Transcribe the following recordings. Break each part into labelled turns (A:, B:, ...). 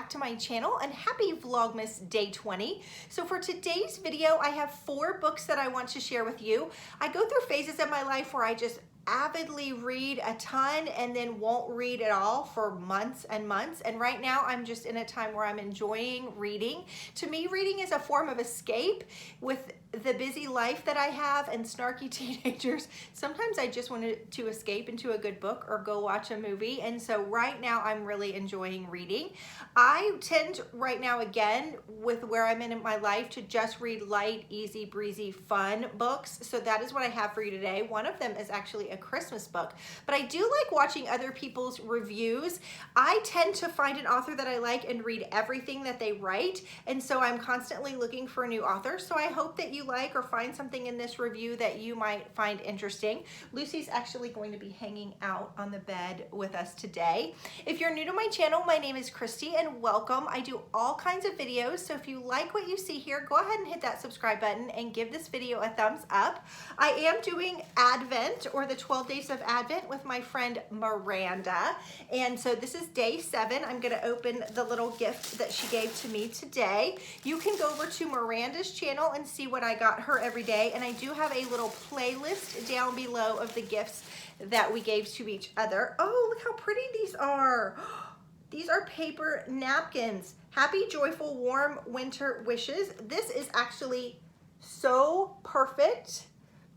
A: back to my channel and happy Vlogmas day 20. So for today's video, I have 4 books that I want to share with you. I go through phases of my life where I just avidly read a ton and then won't read at all for months and months. And right now I'm just in a time where I'm enjoying reading. To me, reading is a form of escape. With the busy life that I have and snarky teenagers, sometimes I just wanted to escape into a good book or go watch a movie. And so right now I'm really enjoying reading. I tend right now, again, with where I'm in my life, to just read light, easy, breezy, fun books. So that is what I have for you today. One of them is actually a Christmas book, but I do like watching other people's reviews. I tend to find an author that I like and read everything that they write. And so I'm constantly looking for a new author. So I hope that you like or find something in this review that you might find interesting. Lucy's actually going to be hanging out on the bed with us today. If you're new to my channel, my name is Kristy and welcome. I do all kinds of videos, so if you like what you see here, go ahead and hit that subscribe button and give this video a thumbs up. I am doing Advent, or the 12 days of Advent, with my friend Miranda, and so this is day 7. I'm going to open the little gift that she gave to me today. You can go over to Miranda's channel and see what I got her every day, and I do have a little playlist down below of the gifts that we gave to each other. Oh, look how pretty these are. These are paper napkins. Happy, joyful, warm winter wishes. This is actually so perfect.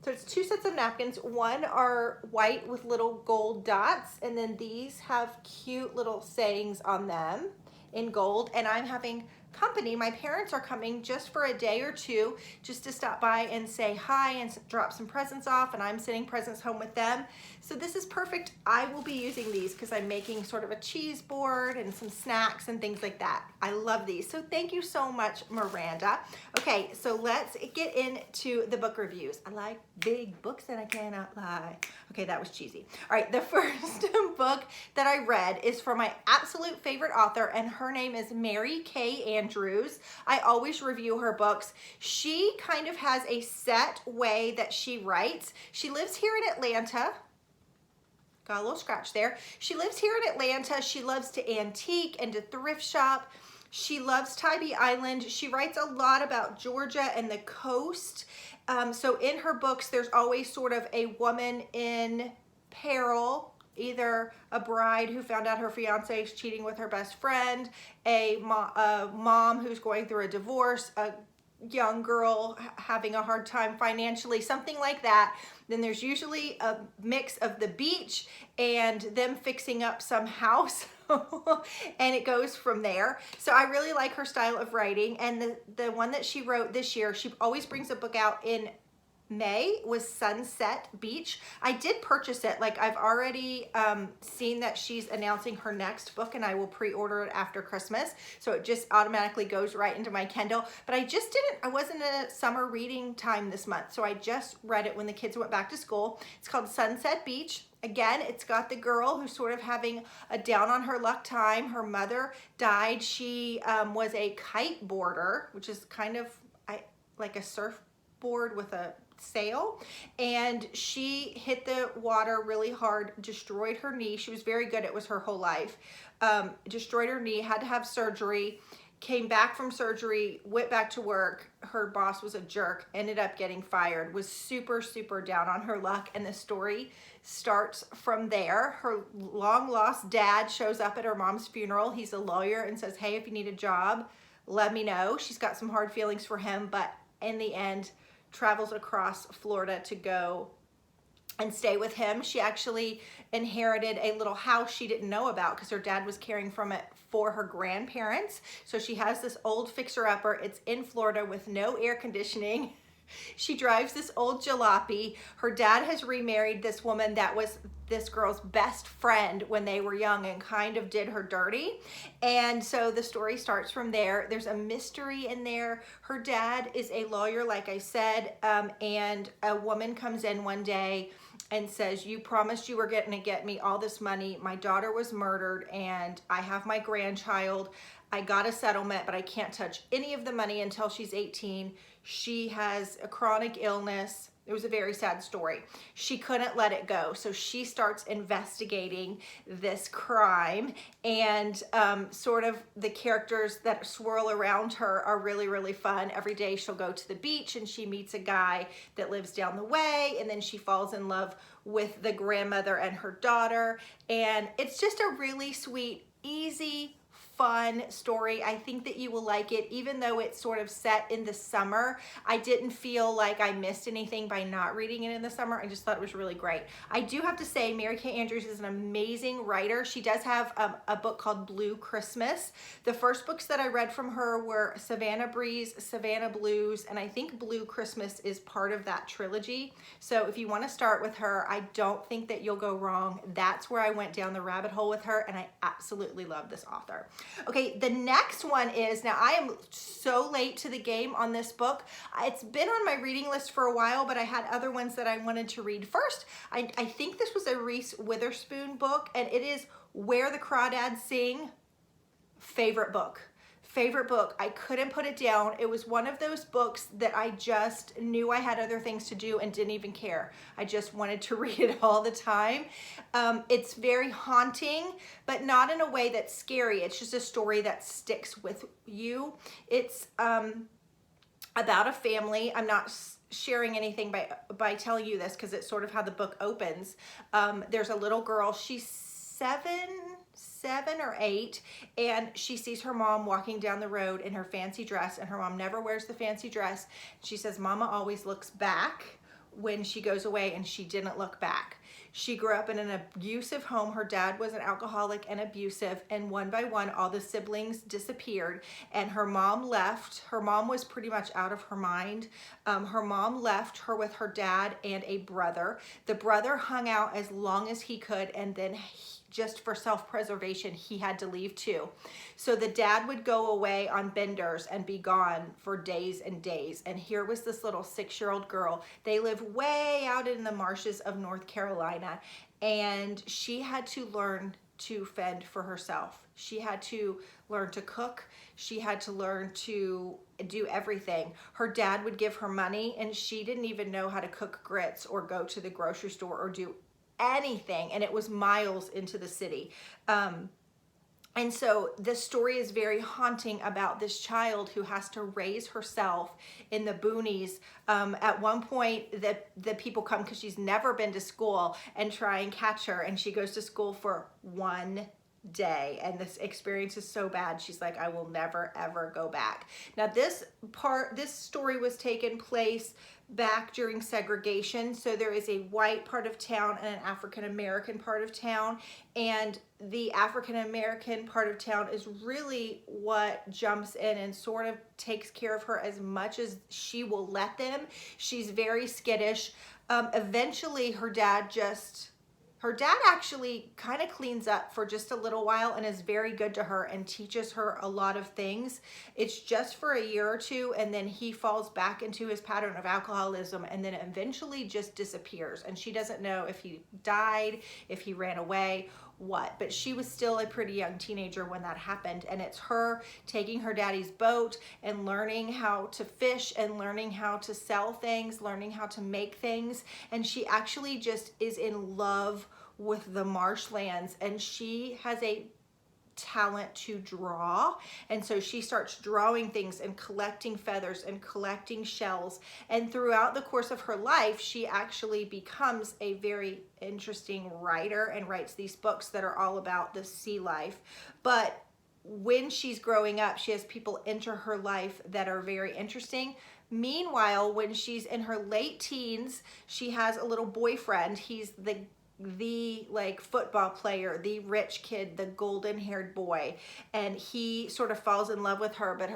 A: So it's 2 sets of napkins. One are white with little gold dots, and then these have cute little sayings on them in gold. And I'm having company. My parents are coming just for a day or two, just to stop by and say hi and drop some presents off, and I'm sending presents home with them. So this is perfect. I will be using these because I'm making sort of a cheese board and some snacks and things like that. I love these. So thank you so much, Miranda. Okay, so let's get into the book reviews. I like big books and I cannot lie. Okay, that was cheesy. All right, the first book that I read is from my absolute favorite author, and her name is Mary Kay Andrews. I always review her books. She kind of has a set way that she writes. She lives here in Atlanta. Got a little scratch there. She lives here in Atlanta. She loves to antique and to thrift shop. She loves Tybee Island. She writes a lot about Georgia and the coast. So in her books, there's always sort of a woman in peril, either a bride who found out her fiance is cheating with her best friend, a mom who's going through a divorce, a young girl having a hard time financially, something like that. Then there's usually a mix of the beach and them fixing up some house. And it goes from there. So I really like her style of writing. And the one that she wrote this year, she always brings a book out in May, was Sunset Beach. I did purchase it. Like, I've already seen that she's announcing her next book, and I will pre-order it after Christmas. So it just automatically goes right into my Kindle. But I wasn't in a summer reading time this month. So I just read it when the kids went back to school. It's called Sunset Beach. Again, it's got the girl who's sort of having a down on her luck time. Her mother died. She was a kite boarder, which is kind of like a surfboard with a sail, and she hit the water really hard, destroyed her knee. She was very good. It was her whole life. Destroyed her knee, had to have surgery, came back from surgery, went back to work. Her boss was a jerk, ended up getting fired, was super, super down on her luck, and the story starts from there. Her long lost dad shows up at her mom's funeral. He's a lawyer and says, hey, if you need a job, let me know. She's got some hard feelings for him, but in the end, travels across Florida to go and stay with him. She actually inherited a little house she didn't know about because her dad was caring from it for her grandparents. So she has this old fixer-upper. It's in Florida with no air conditioning. She drives this old jalopy. Her dad has remarried this woman that was this girl's best friend when they were young and kind of did her dirty. And so the story starts from there. There's a mystery in there. Her dad is a lawyer, like I said, and a woman comes in one day and says, you promised you were going to get me all this money. My daughter was murdered and I have my grandchild. I got a settlement, but I can't touch any of the money until she's 18. She has a chronic illness. It was a very sad story. She couldn't let it go. So she starts investigating this crime, and sort of the characters that swirl around her are really, really fun. Every day she'll go to the beach and she meets a guy that lives down the way, and then she falls in love with the grandmother and her daughter. And it's just a really sweet, easy, fun story. I think that you will like it. Even though it's sort of set in the summer, I didn't feel like I missed anything by not reading it in the summer. I just thought it was really great. I do have to say, Mary Kay Andrews is an amazing writer. She does have a book called Blue Christmas. The first books that I read from her were Savannah Breeze, Savannah Blues, and I think Blue Christmas is part of that trilogy. So if you want to start with her, I don't think that you'll go wrong. That's where I went down the rabbit hole with her, and I absolutely love this author. Okay, the next one is, now I am so late to the game on this book. It's been on my reading list for a while, but I had other ones that I wanted to read first. I think this was a Reese Witherspoon book, and it is Where the Crawdads Sing. Favorite book. Favorite book. I couldn't put it down. It was one of those books that I just knew I had other things to do and didn't even care. I just wanted to read it all the time. It's very haunting, but not in a way that's scary. It's just a story that sticks with you. It's about a family. I'm not sharing anything by telling you this because it's sort of how the book opens. There's a little girl. She's seven or 8, and she sees her mom walking down the road in her fancy dress, and her mom never wears the fancy dress. She says Mama always looks back when she goes away, and she didn't look back. She grew up in an abusive home. Her dad was an alcoholic and abusive, and one by one all the siblings disappeared, and her mom left. Her mom was pretty much out of her mind. Her mom left her with her dad and a brother. The brother hung out as long as he could, and then just for self-preservation, he had to leave too. So the dad would go away on benders and be gone for days and days. And here was this little 6-year-old girl. They live way out in the marshes of North Carolina, and she had to learn to fend for herself. She had to learn to cook. She had to learn to do everything. Her dad would give her money, and she didn't even know how to cook grits or go to the grocery store or do anything, and it was miles into the city. And so this story is very haunting about this child who has to raise herself in the boonies. At one point, the people come because she's never been to school and try and catch her, and she goes to school for one day, and this experience is so bad she's like, I will never ever go back. Now this story was taking place back during segregation, so there is a white part of town and an African American part of town, and the African American part of town is really what jumps in and sort of takes care of her as much as she will let them. She's very skittish. Eventually her dad actually kind of cleans up for just a little while and is very good to her and teaches her a lot of things. It's just for a year or two, and then he falls back into his pattern of alcoholism, and then eventually just disappears. And she doesn't know if he died, if he ran away, what. But she was still a pretty young teenager when that happened, and it's her taking her daddy's boat and learning how to fish and learning how to sell things, learning how to make things, and she actually just is in love with the marshlands, and she has a talent to draw, and so she starts drawing things and collecting feathers and collecting shells, and throughout the course of her life she actually becomes a very interesting writer and writes these books that are all about the sea life. But when she's growing up, she has people enter her life that are very interesting. Meanwhile, when she's in her late teens, she has a little boyfriend. He's the like football player, the rich kid, the golden haired boy, and he sort of falls in love with her, but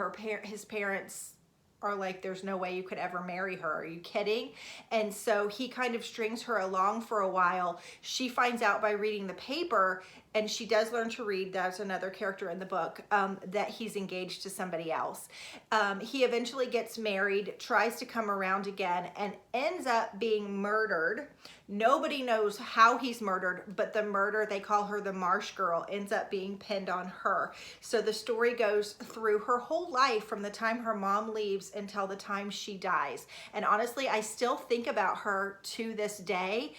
A: his parents are like, there's no way you could ever marry her. Are you kidding? And so he kind of strings her along for a while. She finds out by reading the paper, and she does learn to read, that's another character in the book, that he's engaged to somebody else. He eventually gets married, tries to come around again, and ends up being murdered Nobody knows how he's murdered, but the murder, they call her the Marsh Girl, ends up being pinned on her. So the story goes through her whole life from the time her mom leaves until the time she dies. And honestly, I still think about her to this day.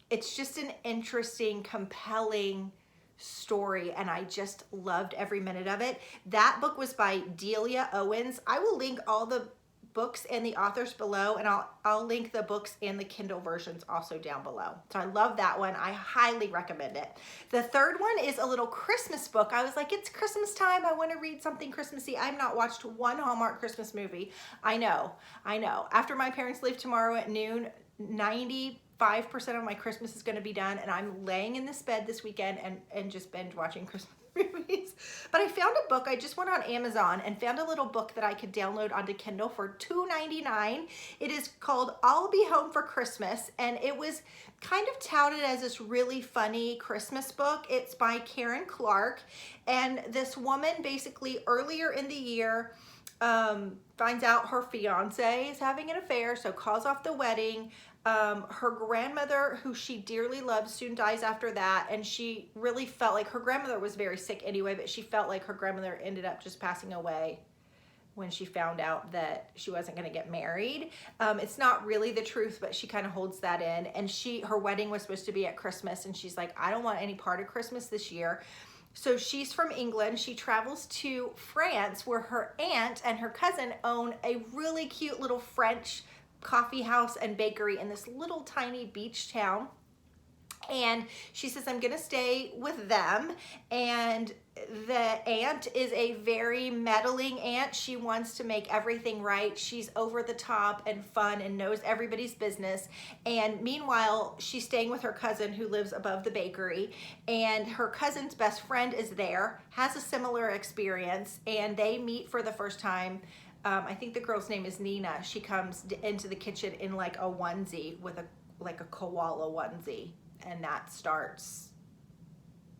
A: It's just an interesting, compelling story, and I just loved every minute of it. That book was by Delia Owens. I will link all the books and the authors below, and I'll link the books and the Kindle versions also down below. So I love that one. I highly recommend it. The third one is a little Christmas book. I was like, it's Christmas time. I want to read something Christmassy. I've not watched one Hallmark Christmas movie. I know. After my parents leave tomorrow at noon, 95% of my Christmas is going to be done, and I'm laying in this bed this weekend and just binge watching Christmas movies. But I found a book. I just went on Amazon and found a little book that I could download onto Kindle for $2.99. It is called I'll Be Home for Christmas, and it was kind of touted as this really funny Christmas book. It's by Karen Clark, and this woman basically earlier in the year finds out her fiance is having an affair, so calls off the wedding. Her grandmother, who she dearly loves, soon dies after that, and she really felt like her grandmother was very sick anyway, but she felt like her grandmother ended up just passing away when she found out that she wasn't going to get married. It's not really the truth, but she kind of holds that in, and her wedding was supposed to be at Christmas, and she's like, I don't want any part of Christmas this year. So she's from England. She travels to France, where her aunt and her cousin own a really cute little French coffee house and bakery in this little tiny beach town. And she says, I'm gonna stay with them. And the aunt is a very meddling aunt. She wants to make everything right. She's over the top and fun and knows everybody's business. And meanwhile, she's staying with her cousin who lives above the bakery. And her cousin's best friend is there, has a similar experience, and they meet for the first time. I think the girl's name is Nina. She comes into the kitchen in like a onesie with like a koala onesie, and that starts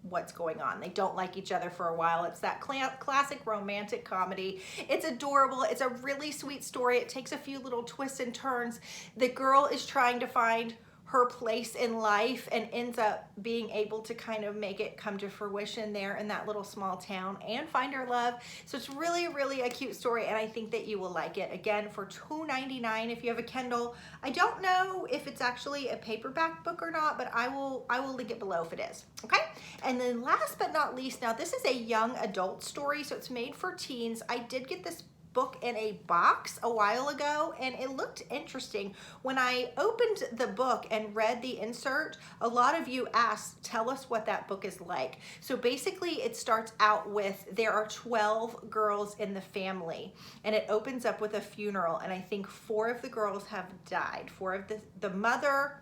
A: what's going on. They don't like each other for a while. It's that classic romantic comedy. It's adorable. It's a really sweet story. It takes a few little twists and turns. The girl is trying to find her place in life and ends up being able to kind of make it come to fruition there in that little small town and find her love. So it's really, really a cute story, and I think that you will like it. Again, for $2.99 if you have a Kindle. I don't know if it's actually a paperback book or not, but I will link it below if it is. Okay? And then last but not least, now this is a young adult story, so it's made for teens. I did get this book in a box a while ago, and it looked interesting. When I opened the book and read the insert, a lot of you asked, tell us what that book is like. So basically it starts out with, there are 12 girls in the family, and it opens up with a funeral, and I think 4 of the girls have died. 4 of the mother,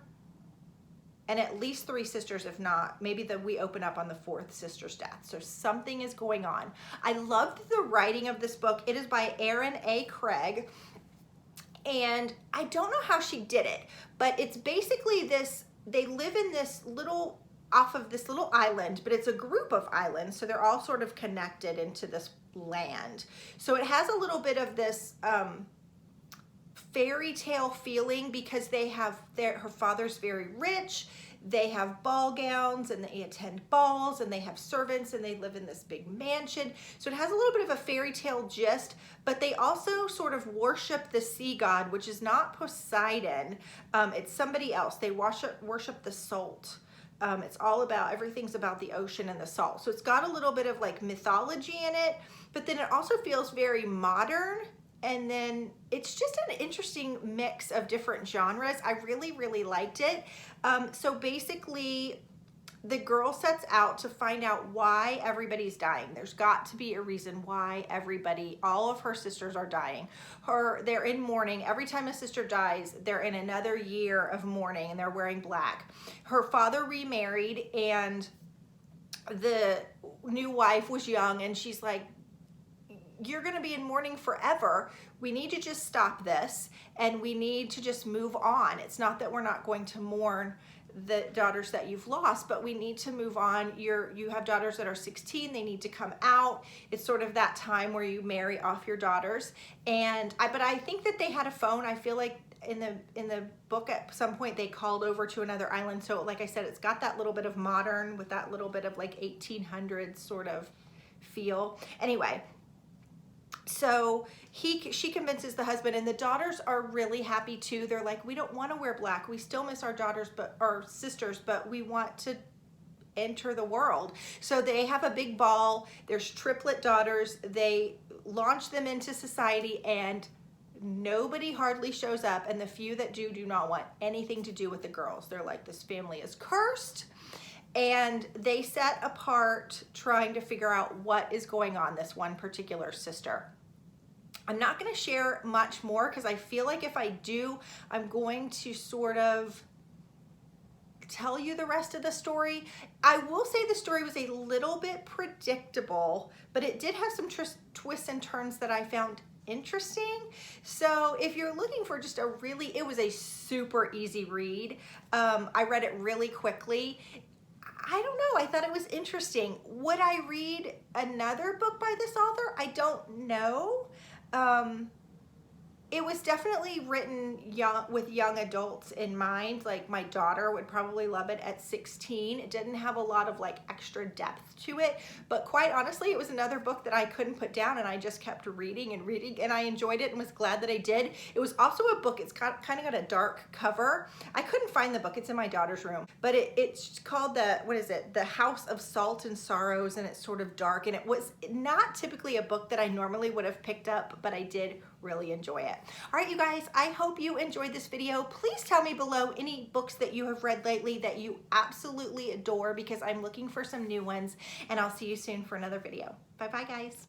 A: and at least 3 sisters, if not, maybe we open up on the 4th sister's death. So something is going on. I loved the writing of this book. It is by Erin A. Craig, and I don't know how she did it, but it's basically this, they live in this little, off of this little island, but it's a group of islands, so they're all sort of connected into this land. So it has a little bit of this fairy tale feeling, because they have her father's very rich, they have ball gowns and they attend balls, and they have servants, and they live in this big mansion. So it has a little bit of a fairy tale gist, but they also sort of worship the sea god, which is not Poseidon. It's somebody else. They worship the salt. It's all about, everything's about the ocean and the salt. So it's got a little bit of like mythology in it, but then it also feels very modern. And then it's just an interesting mix of different genres. I really, really liked it. So basically, the girl sets out to find out why everybody's dying. There's got to be a reason why all of her sisters are dying. They're in mourning. Every time a sister dies, they're in another year of mourning, and they're wearing black. Her father remarried, and the new wife was young, and she's like, you're going to be in mourning forever. We need to just stop this, and we need to just move on. It's not that we're not going to mourn the daughters that you've lost, but we need to move on. You have daughters that are 16, they need to come out. It's sort of that time where you marry off your daughters. But I think that they had a phone. I feel like in the book at some point they called over to another island. So like I said, it's got that little bit of modern with that little bit of like 1800s sort of feel. Anyway, so she convinces the husband, and the daughters are really happy too. They're like, we don't want to wear black. We still miss our daughters, but our sisters, but we want to enter the world. So they have a big ball. There's triplet daughters. They launch them into society, and nobody hardly shows up. And the few that do not want anything to do with the girls. They're like, this family is cursed. And they set apart trying to figure out what is going on, this one particular sister. I'm not going to share much more because I feel like if I do, I'm going to sort of tell you the rest of the story. I will say the story was a little bit predictable, but it did have some twists and turns that I found interesting. So if you're looking for just it was a super easy read. I read it really quickly. I don't know, I thought it was interesting. Would I read another book by this author? I don't know. It was definitely written with young adults in mind. Like my daughter would probably love it at 16. It didn't have a lot of like extra depth to it, but quite honestly, it was another book that I couldn't put down, and I just kept reading and reading, and I enjoyed it and was glad that I did. It was also a book, it's kind of got a dark cover. I couldn't find the book, it's in my daughter's room, but it's called The House of Salt and Sorrows, and it's sort of dark, and it was not typically a book that I normally would have picked up, but I did really enjoy it. All right, you guys, I hope you enjoyed this video. Please tell me below any books that you have read lately that you absolutely adore, because I'm looking for some new ones, and I'll see you soon for another video. Bye-bye, guys.